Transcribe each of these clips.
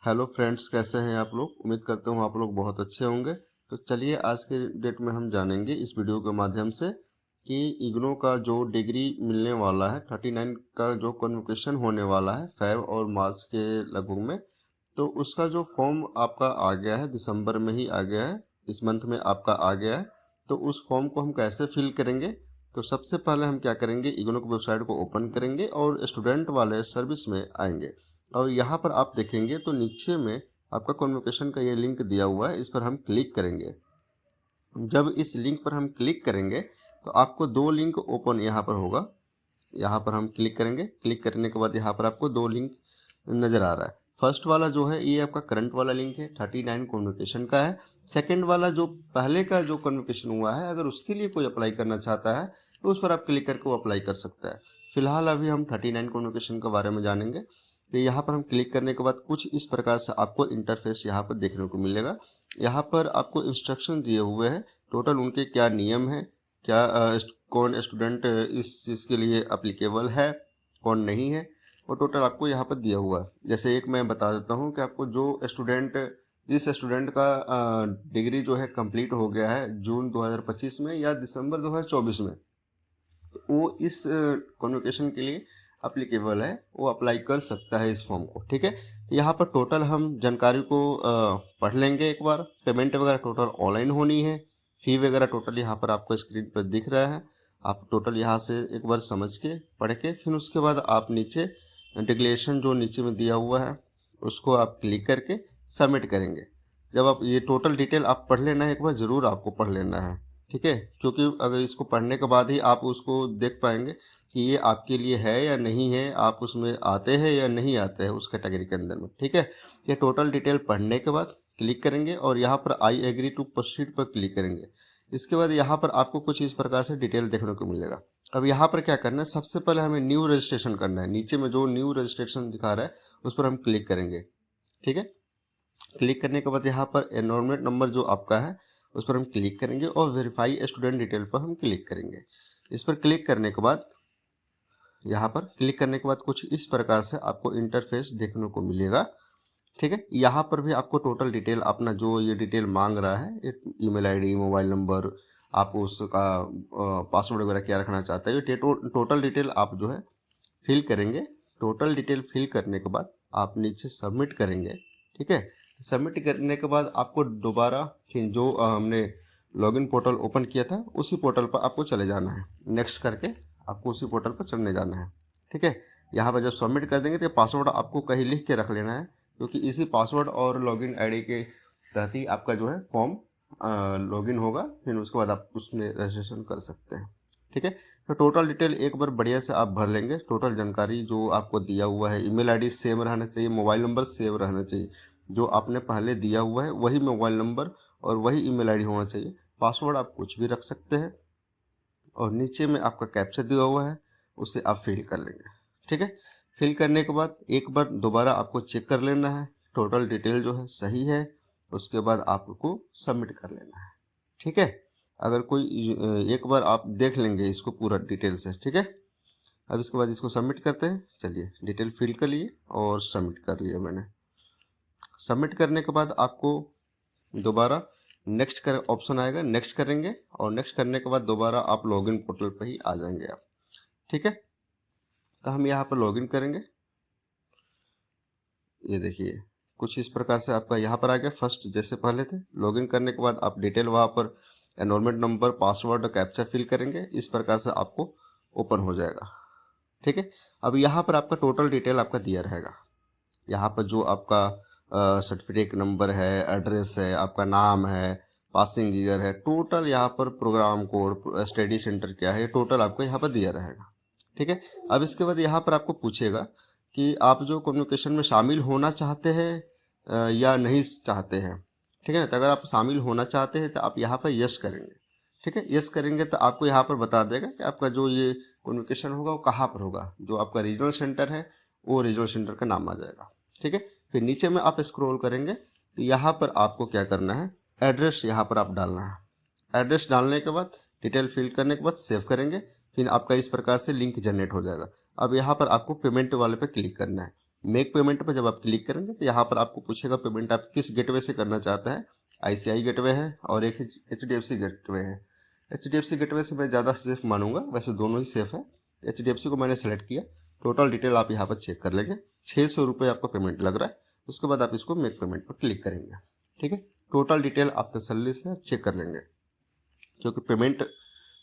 Hello friends, कैसे हैं आप लोग। उम्मीद करता हूँ आप लोग बहुत अच्छे होंगे। तो चलिए आज के डेट में हम जानेंगे इस वीडियो के माध्यम से कि इग्नू का जो डिग्री मिलने वाला है 39 का जो कन्वोकेशन होने वाला है फेब और मार्च के लगभग में, तो उसका जो फॉर्म आपका आ गया है, दिसंबर में ही आ गया है, इस मंथ में आपका आ गया है। तो उस फॉर्म को हम कैसे फिल करेंगे, तो सबसे पहले हम क्या करेंगे, इग्नू की वेबसाइट को ओपन करेंगे और स्टूडेंट वाले सर्विस में आएंगे। और यहाँ पर आप देखेंगे तो नीचे में आपका कन्वोकेशन का ये लिंक दिया हुआ है, इस पर हम क्लिक करेंगे। जब इस लिंक पर हम क्लिक करेंगे तो आपको दो लिंक ओपन यहाँ पर होगा। यहाँ पर हम क्लिक करेंगे। क्लिक करने के बाद यहाँ पर आपको दो लिंक नज़र आ रहा है। फर्स्ट वाला जो है ये आपका करंट वाला लिंक है, 39 कन्वोकेशन का है। सेकंड वाला जो पहले का जो कन्वोकेशन हुआ है, अगर उसके लिए कोई अप्लाई करना चाहता है तो उस पर आप क्लिक करके वो अप्लाई कर सकता है। फिलहाल अभी हम 39 कन्वोकेशन के बारे में जानेंगे। तो यहाँ पर हम क्लिक करने के बाद कुछ इस प्रकार से आपको इंटरफेस यहाँ पर देखने को मिलेगा। यहाँ पर आपको इंस्ट्रक्शन दिए हुए हैं, टोटल उनके क्या नियम है, क्या कौन स्टूडेंट इस चीज़ के लिए अप्लीकेबल है, कौन नहीं है, वो टोटल आपको यहाँ पर दिया हुआ है। जैसे एक मैं बता देता हूँ कि आपको जिस स्टूडेंट का डिग्री जो है कंप्लीट हो गया है जून 2025 में या दिसंबर 2024 में, तो वो इस कन्वोकेशन के लिए अप्लीकेबल है, वो अप्लाई कर सकता है इस फॉर्म को। ठीक है, यहाँ पर टोटल हम जानकारी को पढ़ लेंगे एक बार। पेमेंट वगैरह टोटल ऑनलाइन होनी है। फी वगैरह टोटल यहाँ पर आपको स्क्रीन पर दिख रहा है। आप टोटल यहाँ से एक बार समझ के पढ़ के फिर उसके बाद आप नीचे डिक्लेरेशन जो नीचे में दिया हुआ है उसको आप क्लिक करके सबमिट करेंगे। जब आप ये टोटल डिटेल आप पढ़ लेना है, एक बार ज़रूर आपको पढ़ लेना है। ठीक है, क्योंकि अगर इसको पढ़ने के बाद ही आप उसको देख पाएंगे कि ये आपके लिए है या नहीं है, आप उसमें आते हैं या नहीं आते हैं उस कैटेगरी के अंदर में। ठीक है, ये टोटल डिटेल पढ़ने के बाद क्लिक करेंगे और यहाँ पर आई एग्री टू प्रोसीड पर क्लिक करेंगे। इसके बाद यहाँ पर आपको कुछ इस प्रकार से डिटेल देखने को मिलेगा। अब यहाँ पर क्या करना है, सबसे पहले हमें न्यू रजिस्ट्रेशन करना है। नीचे में जो न्यू रजिस्ट्रेशन दिखा रहा है उस पर हम क्लिक करेंगे। ठीक है, क्लिक करने के बाद यहाँ पर एनरोलमेंट नंबर जो आपका है उस पर हम क्लिक करेंगे और वेरीफाई स्टूडेंट डिटेल पर हम क्लिक करेंगे। इस पर क्लिक करने के बाद यहाँ पर क्लिक करने के बाद कुछ इस प्रकार से आपको इंटरफेस देखने को मिलेगा। ठीक है, यहाँ पर भी आपको टोटल डिटेल अपना जो ये डिटेल मांग रहा है, ईमेल आईडी, मोबाइल नंबर, आप उसका पासवर्ड वगैरह क्या रखना चाहते हैं, ये टोटल डिटेल आप जो है फिल करेंगे। टोटल डिटेल फिल करने के बाद आप नीचे सबमिट करेंगे। ठीक है, सबमिट करने के बाद आपको दोबारा फिर जो हमने लॉगिन पोर्टल ओपन किया था उसी पोर्टल पर आपको चले जाना है। नेक्स्ट करके आपको उसी पोर्टल पर चलने जाना है। ठीक है, यहाँ पर जब सबमिट कर देंगे तो पासवर्ड आपको कहीं लिख के रख लेना है, क्योंकि इसी पासवर्ड और लॉगिन आईडी के तहत ही आपका जो है फॉर्म लॉगिन होगा। फिर उसके बाद आप उसमें रजिस्ट्रेशन कर सकते हैं। ठीक है, तो टोटल डिटेल एक बार बढ़िया से आप भर लेंगे। टोटल जानकारी जो आपको दिया हुआ है, ईमेल आईडी सेम रहना चाहिए, मोबाइल नंबर सेम रहना चाहिए, जो आपने पहले दिया हुआ है वही मोबाइल नंबर और वही ईमेल आईडी होना चाहिए। पासवर्ड आप कुछ भी रख सकते हैं और नीचे में आपका कैप्चा दिया हुआ है, उसे आप फिल कर लेंगे। ठीक है, फिल करने के बाद एक बार दोबारा आपको चेक कर लेना है टोटल डिटेल जो है सही है, उसके बाद आपको सबमिट कर लेना है। ठीक है, अगर कोई एक बार आप देख लेंगे इसको पूरा डिटेल से। ठीक है, अब इसके बाद इसको सबमिट करते हैं। चलिए, डिटेल फिल कर लिए और सबमिट कर लिया मैंने। सबमिट करने के बाद आपको दोबारा नेक्स्ट कर ऑप्शन आएगा, नेक्स्ट करेंगे और नेक्स्ट करने के बाद दोबारा आप लॉगिन पोर्टल पर ही आ जाएंगे आप। ठीक है, तो हम यहाँ पर लॉगिन करेंगे। ये देखिए कुछ इस प्रकार से आपका यहाँ पर आ गया। फर्स्ट जैसे पहले थे, लॉगिन करने के बाद आप डिटेल वहाँ पर enrolment number, password, captcha fill करेंगे। इस प्रकार से आपको ओपन हो जाएगा। ठीक है, अब यहाँ पर आपका टोटल डिटेल आपका दिया रहेगा। यहाँ पर जो आपका सर्टिफिकेट नंबर है, एड्रेस है, आपका नाम है, पासिंग ईयर है, टोटल यहाँ पर प्रोग्राम कोड, स्टडी सेंटर क्या है, टोटल आपको यहाँ पर दिया रहेगा। ठीक है, अब इसके बाद यहाँ पर आपको पूछेगा कि आप जो कम्युनिकेशन में शामिल होना चाहते हैं या नहीं चाहते हैं। ठीक है ना, तो अगर आप शामिल होना चाहते हैं तो आप यहाँ पर यस करेंगे। ठीक है, यस करेंगे तो आपको यहाँ पर बता देगा कि आपका जो ये कम्युनिकेशन होगा वो कहाँ पर होगा। जो आपका रीजनल सेंटर है वो रीजनल सेंटर का नाम आ जाएगा। ठीक है, फिर नीचे में आप स्क्रॉल करेंगे तो यहाँ पर आपको क्या करना है, एड्रेस यहाँ पर आप डालना है। एड्रेस डालने के बाद डिटेल फिल करने के बाद सेव करेंगे, फिर आपका इस प्रकार से लिंक जनरेट हो जाएगा। अब यहाँ पर आपको पेमेंट वाले पे क्लिक करना है। मेक पेमेंट पर जब आप क्लिक करेंगे तो यहाँ पर आपको पूछेगा पेमेंट आप किस गेटवे से करना चाहता है। ICI गेटवे है और एक HDFC गेटवे है। HDFC गेटवे से मैं ज़्यादा सेफ मानूंगा, वैसे दोनों ही सेफ है। HDFC को मैंने सेलेक्ट किया। टोटल डिटेल आप यहाँ पर चेक कर लेंगे। 600 रुपये आपका पेमेंट लग रहा है। उसके बाद आप इसको मेक पेमेंट पर क्लिक करेंगे। ठीक है, टोटल डिटेल आप तसल्ली से चेक कर लेंगे, क्योंकि पेमेंट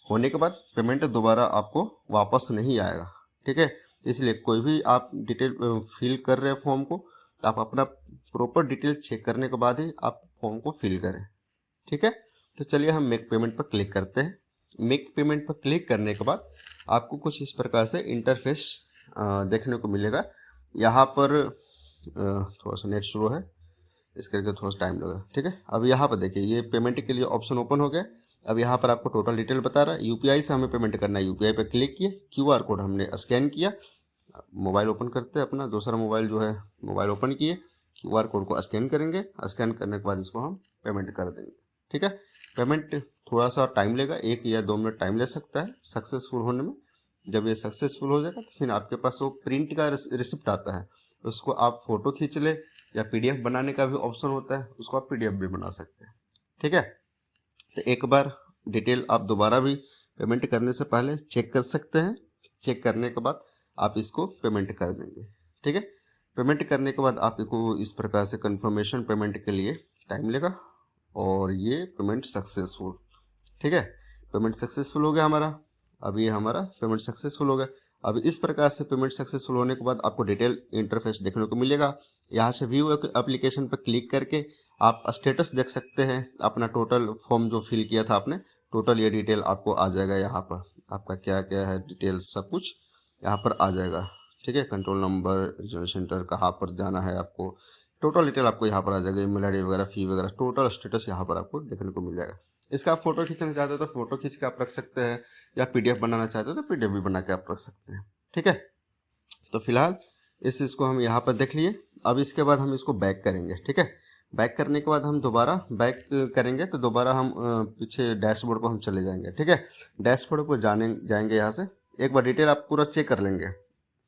होने के बाद पेमेंट दोबारा आपको वापस नहीं आएगा। ठीक है, इसलिए कोई भी आप डिटेल फिल कर रहे हैं फॉर्म को, तो आप अपना प्रॉपर डिटेल चेक करने के बाद ही आप फॉर्म को फिल करें। ठीक है, तो चलिए हम मेक पेमेंट पर क्लिक करते हैं। मेक पेमेंट पर क्लिक करने के बाद आपको कुछ इस प्रकार से इंटरफेस देखने को मिलेगा। यहाँ पर थोड़ा सा नेट स्लो है, इस करके थोड़ा सा टाइम लगेगा। ठीक है, अब यहाँ पर देखिए ये पेमेंट के लिए ऑप्शन ओपन हो गया। अब यहाँ पर आपको टोटल डिटेल बता रहा है। UPI से हमें पेमेंट करना है, UPI पर क्लिक किए, QR कोड हमने स्कैन किया। मोबाइल ओपन करते हैं अपना, दूसरा मोबाइल जो है मोबाइल ओपन किए, QR कोड को स्कैन करेंगे। स्कैन करने के बाद इसको हम पेमेंट कर देंगे। ठीक है, पेमेंट थोड़ा सा टाइम लेगा, 1 या 2 मिनट टाइम ले सकता है सक्सेसफुल होने में। जब ये सक्सेसफुल हो जाएगा तो फिर आपके पास वो प्रिंट का रिसिप्ट आता है, उसको आप फोटो खींच ले, या PDF बनाने का भी ऑप्शन होता है, उसको आप PDF भी बना सकते हैं। ठीक है, तो एक बार डिटेल आप दोबारा भी पेमेंट करने से पहले चेक कर सकते हैं। चेक करने के बाद आप इसको पेमेंट कर देंगे। ठीक है, पेमेंट करने के बाद आपको इस प्रकार से कंफर्मेशन पेमेंट के लिए टाइम लेगा और ये पेमेंट सक्सेसफुल। ठीक है, पेमेंट सक्सेसफुल हो गया हमारा। अब ये हमारा पेमेंट सक्सेसफुल हो गया। अब इस प्रकार से पेमेंट सक्सेसफुल होने के बाद आपको डिटेल इंटरफेस देखने को मिलेगा। यहाँ से व्यू एप्लीकेशन पर क्लिक करके आप स्टेटस देख सकते हैं, अपना टोटल फॉर्म जो फिल किया था आपने, टोटल ये डिटेल आपको आ जाएगा। यहाँ पर आपका क्या क्या है डिटेल सब कुछ यहाँ पर आ जाएगा। ठीक है, कंट्रोल नंबर, रीजनल सेंटर, कहाँ पर जाना है आपको, टोटल डिटेल आपको यहाँ पर आ जाएगा। ईमेल ID वगैरह, फी वगैरह, टोटल स्टेटस यहाँ पर आपको देखने को मिल जाएगा। इसका आप फोटो खींचना चाहते हो तो फोटो खींच के आप रख सकते हैं, या PDF बनाना चाहते हो तो PDF भी बना के आप रख सकते हैं। ठीक है, तो फिलहाल इस चीज़ को हम यहाँ पर देख लिए। अब इसके बाद हम इसको बैक करेंगे। ठीक है, बैक करने के बाद हम दोबारा बैक करेंगे तो दोबारा हम पीछे डैशबोर्ड पर हम चले जाएंगे। ठीक है, डैशबोर्ड पर जाएंगे यहाँ से एक बार डिटेल आप पूरा चेक कर लेंगे।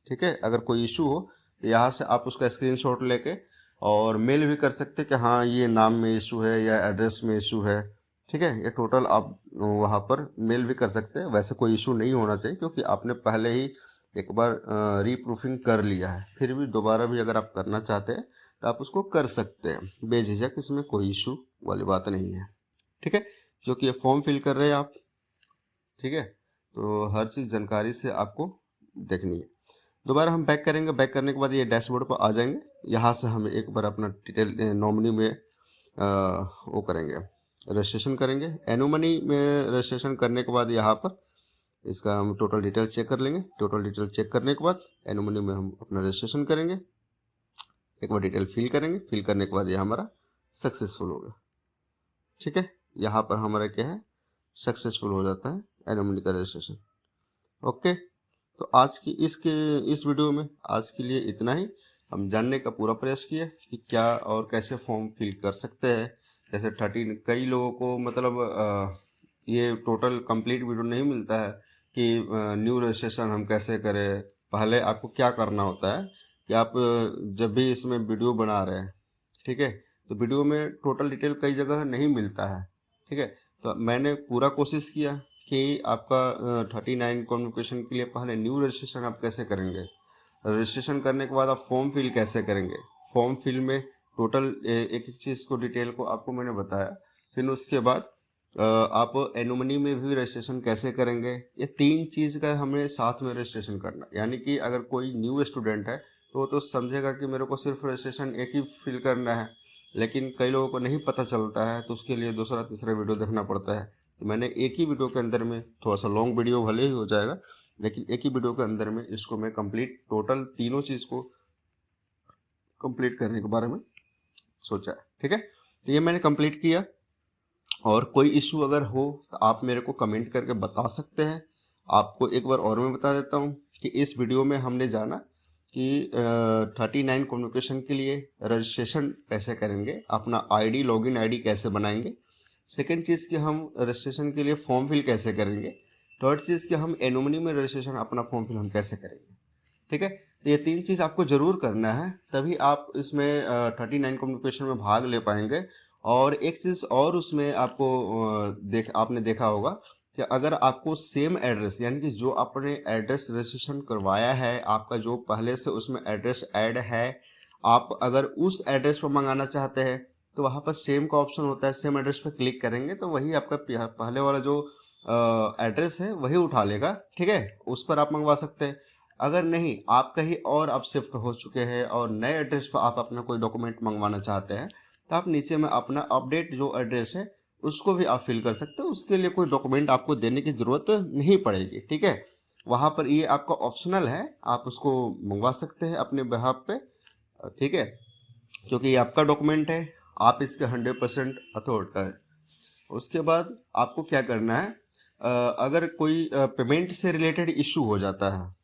ठीक है, अगर कोई इशू हो तो यहाँ से आप उसका स्क्रीनशॉट लेके और मेल भी कर सकते हैं कि हाँ ये नाम में इशू है या एड्रेस में इशू है। ठीक है, ये टोटल आप वहाँ पर मेल भी कर सकते हैं। वैसे कोई इशू नहीं होना चाहिए, क्योंकि आपने पहले ही एक बार रीप्रूफिंग कर लिया है। फिर भी दोबारा भी अगर आप करना चाहते हैं तो आप उसको कर सकते हैं बेझिझक, इसमें कोई इशू वाली बात नहीं है। ठीक है, क्योंकि ये फॉर्म फिल कर रहे हैं आप। ठीक है, तो हर चीज़ जानकारी से आपको देखनी है। दोबारा हम बैक करेंगे। बैक करने के बाद ये डैशबोर्ड पर आ जाएंगे। यहाँ से हम एक बार अपना डिटेल नॉमिनी में वो करेंगे, रजिस्ट्रेशन करेंगे। एनुमनी में रजिस्ट्रेशन करने के बाद यहाँ पर इसका हम टोटल डिटेल चेक कर लेंगे। टोटल डिटेल चेक करने के बाद एनुमनी में हम अपना रजिस्ट्रेशन करेंगे। एक बार डिटेल फिल करेंगे। फिल करने के बाद ये हमारा सक्सेसफुल होगा। ठीक है, यहाँ पर हमारा क्या है, सक्सेसफुल हो जाता है एनुमनी का रजिस्ट्रेशन। ओके, तो आज की इस वीडियो में आज के लिए इतना ही। हम जानने का पूरा प्रयास किया कि क्या और कैसे फॉर्म फिल कर सकते हैं। जैसे 13 कई लोगों को मतलब ये टोटल कंप्लीट वीडियो नहीं मिलता है कि न्यू रजिस्ट्रेशन हम कैसे करें। पहले आपको क्या करना होता है कि आप जब भी इसमें वीडियो बना रहे हैं, ठीक है, तो वीडियो में टोटल डिटेल कई जगह नहीं मिलता है। ठीक है, तो मैंने पूरा कोशिश किया कि आपका 39 कॉन्वोकेशन के लिए पहले न्यू रजिस्ट्रेशन आप कैसे करेंगे, रजिस्ट्रेशन करने के बाद आप फॉर्म फिल कैसे करेंगे, फॉर्म फिल में टोटल एक एक चीज़ को डिटेल को आपको मैंने बताया। फिर उसके बाद आप एनुमनी में भी रजिस्ट्रेशन कैसे करेंगे। ये 3 चीज़ का हमें साथ में रजिस्ट्रेशन करना, यानी कि अगर कोई न्यू स्टूडेंट है तो समझेगा कि मेरे को सिर्फ रजिस्ट्रेशन एक ही फिल करना है, लेकिन कई लोगों को नहीं पता चलता है, तो उसके लिए दूसरा तीसरा वीडियो देखना पड़ता है। तो मैंने एक ही वीडियो के अंदर में, थोड़ा सा लॉन्ग वीडियो भले ही हो जाएगा, लेकिन एक ही वीडियो के अंदर में इसको मैं कंप्लीट टोटल तीनों चीज़ को कंप्लीट करने के बारे में सोचा है। ठीक है, तो ये मैंने कंप्लीट किया। और कोई इशू अगर हो तो आप मेरे को कमेंट करके बता सकते हैं। आपको एक बार और मैं बता देता हूँ कि इस वीडियो में हमने जाना कि 39 कम्युनिकेशन के लिए रजिस्ट्रेशन कैसे करेंगे, अपना आईडी लॉगिन आईडी कैसे बनाएंगे। सेकंड चीज़ कि हम रजिस्ट्रेशन के लिए फॉर्म फिल कैसे करेंगे। थर्ड चीज़ कि हम एनुमनी में रजिस्ट्रेशन अपना फॉर्म फिल हम कैसे करेंगे। ठीक है, तो ये 3 चीज़ आपको ज़रूर करना है, तभी आप इसमें 39 कम्युनिकेशन में भाग ले पाएंगे। और एक चीज़ और उसमें आपको आपने देखा होगा कि अगर आपको सेम एड्रेस, यानी कि जो आपने एड्रेस रजिस्ट्रेशन करवाया है, आपका जो पहले से उसमें एड्रेस ऐड है, आप अगर उस एड्रेस पर मंगाना चाहते हैं तो वहाँ पर सेम का ऑप्शन होता है। सेम एड्रेस पर क्लिक करेंगे तो वही आपका पहले वाला जो एड्रेस है वही उठा लेगा, ठीक है, उस पर आप मंगवा सकते हैं। अगर नहीं, आप कहीं और आप शिफ्ट हो चुके हैं और नए एड्रेस पर आप अपना कोई डॉक्यूमेंट मंगवाना चाहते हैं तो आप नीचे में अपना अपडेट जो एड्रेस है उसको भी आप फिल कर सकते हो। उसके लिए कोई डॉक्यूमेंट आपको देने की ज़रूरत नहीं पड़ेगी, ठीक है। वहाँ पर ये आपका ऑप्शनल है, आप उसको मंगवा सकते हैं अपने बिहाफ पे, ठीक है, क्योंकि ये आपका डॉक्यूमेंट है, आप इसके 100% अथॉरिटी है। उसके बाद आपको क्या करना है, अगर कोई पेमेंट से रिलेटेड इशू हो जाता है,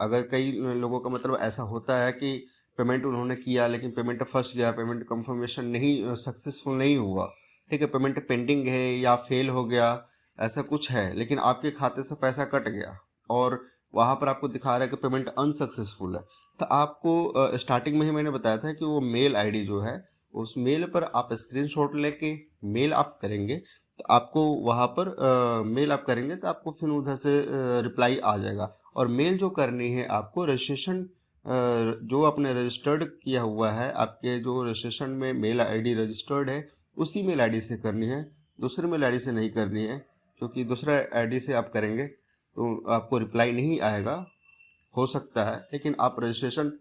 अगर कई लोगों का मतलब ऐसा होता है कि पेमेंट उन्होंने किया लेकिन पेमेंट फंस गया, पेमेंट कंफर्मेशन नहीं, सक्सेसफुल नहीं हुआ, ठीक है, पेमेंट पेंडिंग है या फेल हो गया, ऐसा कुछ है, लेकिन आपके खाते से पैसा कट गया और वहाँ पर आपको दिखा रहा है कि पेमेंट अनसक्सेसफुल है, तो आपको स्टार्टिंग में ही मैंने बताया था कि वो मेल आईडी जो है, उस मेल पर आप स्क्रीनशॉट लेके मेल आप करेंगे तो आपको वहाँ पर मेल आप करेंगे तो आपको फिर उधर से रिप्लाई आ जाएगा। और मेल जो करनी है आपको रजिस्ट्रेशन, जो आपने रजिस्टर्ड किया हुआ है, आपके जो रजिस्ट्रेशन में मेल आईडी रजिस्टर्ड है उसी मेल आईडी से करनी है, दूसरे मेल आईडी से नहीं करनी है, क्योंकि दूसरा आईडी से आप करेंगे तो आपको रिप्लाई नहीं आएगा, हो सकता है, लेकिन आप रजिस्ट्रेशन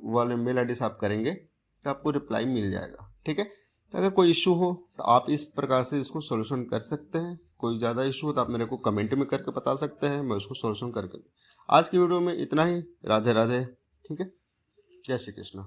वाले मेल आईडी से आप करेंगे तो आपको रिप्लाई मिल जाएगा, ठीक है। तो अगर कोई इशू हो तो आप इस प्रकार से इसको सॉल्यूशन कर सकते हैं। कोई ज़्यादा इशू हो तो आप मेरे को कमेंट में करके बता सकते हैं, मैं उसको सॉल्यूशन करके। आज की वीडियो में इतना ही। राधे राधे, ठीक है, जय श्री कृष्ण।